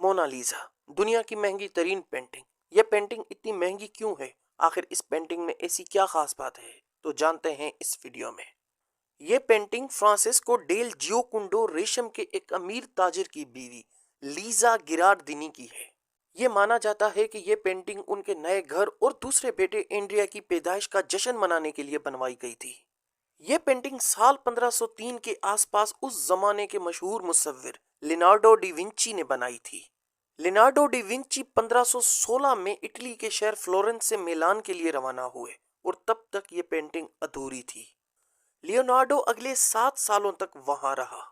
Mona Lisa, दुनिया की महंगी तरीन पेंटिंग। यह पेंटिंग इतनी महंगी क्यों है? आखिर इस पेंटिंग में ऐसी क्या खास बात है? तो जानते हैं इस वीडियो में। यह पेंटिंग फ्रांसिस्को डेल जियोकुंडो रेशम के एक अमीर ताजिर की बीवी लीजा गिरार्डिनी की है। ये माना जाता है कि यह पेंटिंग उनके नए घर और दूसरे बेटे एंड्रिया की पैदाइश का जश्न मनाने के लिए बनवाई गई थी। यह पेंटिंग साल 1503 के आसपास उस जमाने के मशहूर मुसव्विर लियोनार्डो डी विंची ने बनाई थी। लियोनार्डो डी विंची 1516 में इटली के शहर फ्लोरेंस से मिलान के लिए रवाना हुए और तब तक ये पेंटिंग अधूरी थी। लियोनार्डो अगले 7 सालों तक वहां रहा,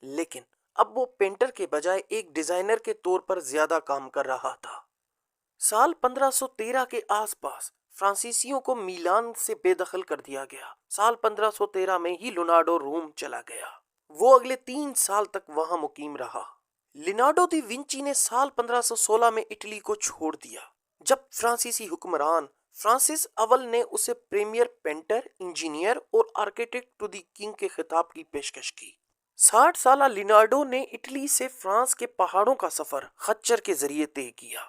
लेकिन अब वो पेंटर के बजाय एक डिजाइनर के तौर पर ज्यादा काम कर रहा था। साल 1513 के आसपास फ्रांसीसियों को मिलान से बेदखल कर दिया गया। साल 1513 में ही लियोनार्डो रोम चला गया। वो अगले 3 साल तक वहां मुकीम रहा। लियोनार्डो दी विंची ने साल 1516 में इटली को छोड़ दिया, जब फ्रांसीसी हुक्मरान फ्रांसिस अव्वल ने उसे प्रीमियर पेंटर, इंजीनियर और आर्किटेक्ट टू दी किंग के खिताब की पेशकश की। 60 साला लियोनार्डो ने इटली से फ्रांस के पहाड़ों का सफर खच्चर के जरिए तय किया।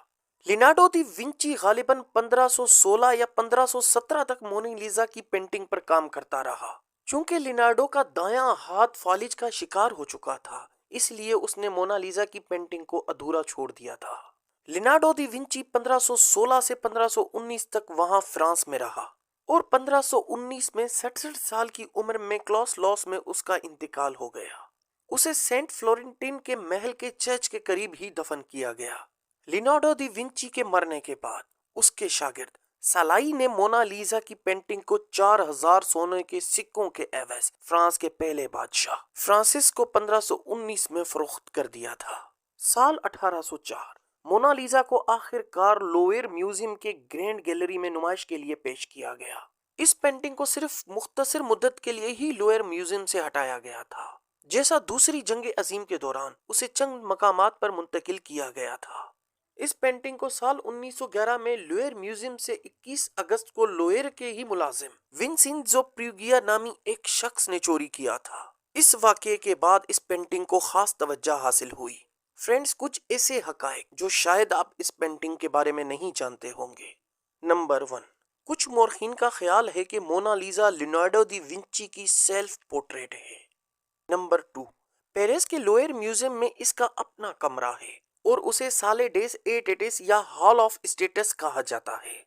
लियोनार्डो दी विंची गालिबन 1516 या 1517 तक मोनालिसा की पेंटिंग पर काम करता रहा। चूंकि लियोनार्डो का दायां हाथ फालिज का शिकार हो चुका था, इसलिए उसने मोनालिसा की पेंटिंग को अधूरा छोड़ दिया था। लियोनार्डो दी विंची 1516 से 1519 तक वहां फ्रांस में रहा और 1519 में 67 साल की उम्र में क्लॉस लॉस में उसका इंतकाल हो गया। उसे सेंट फ्लोरेंटिन के महल के चर्च के करीब ही दफन किया गया। लियोनार्डो दी विंची के मरने के बाद उसके शागिर्द सालाई ने मोनालिसा की पेंटिंग को 4000 सोने के सिक्कों के एवज फ्रांस के पहले बादशाह फ्रांसिस को 1519 में फरोख्त कर दिया था। साल 1804 मोनालिसा को आखिरकार लोवेर म्यूजियम के ग्रैंड गैलरी में नुमाइश के लिए पेश किया गया। इस पेंटिंग को सिर्फ मुख्तसर मुद्दत के लिए ही लोवेर म्यूजियम से हटाया गया था। जैसा दूसरी जंग अजीम के दौरान उसे चंद मकामात पर मुंतकिल किया गया था। इस पेंटिंग को साल 1911 में लोवेर म्यूजियम से 21 अगस्त को लोवेर के ही मुलाजिम विंसेंजो प्रूगिया नामी एक शख्स ने चोरी किया था। इस वाकये के बाद इस पेंटिंग को खास तवज्जो हासिल हुई। फ्रेंड्स, कुछ ऐसे हकायक जो शायद आप इस पेंटिंग के बारे में नहीं जानते होंगे। नंबर 1, कुछ मौरखीन का ख्याल है कि मोनालिसा लियोनार्डो दी विंची की सेल्फ पोर्ट्रेट है। नंबर 2, पेरिस के लोवेर म्यूजियम में इसका अपना कमरा है और उसे साले डेस एटेटिस या हॉल ऑफ स्टेटस कहा जाता है।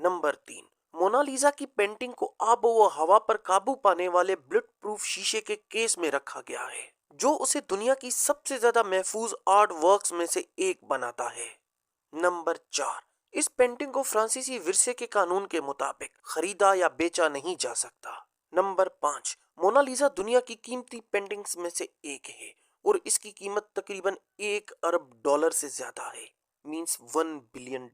नंबर 3, मोनालिसा की पेंटिंग को आब व हवा पर काबू पाने वाले बुलेट प्रूफ शीशे के केस में रखा गया है, जो उसे दुनिया की सबसे ज्यादा महफूज आर्ट वर्क्स में से एक बनाता है। नंबर 4, इस पेंटिंग को फ्रांसीसी विरसे के कानून के मुताबिक खरीदा या बेचा नहीं जा सकता। नंबर 5, मोनालिसा दुनिया की कीमती पेंटिंग्स में से एक है और इसकी कीमत तकरीबन $1 अरब से ज्यादा है, मींस $1 बिलियन।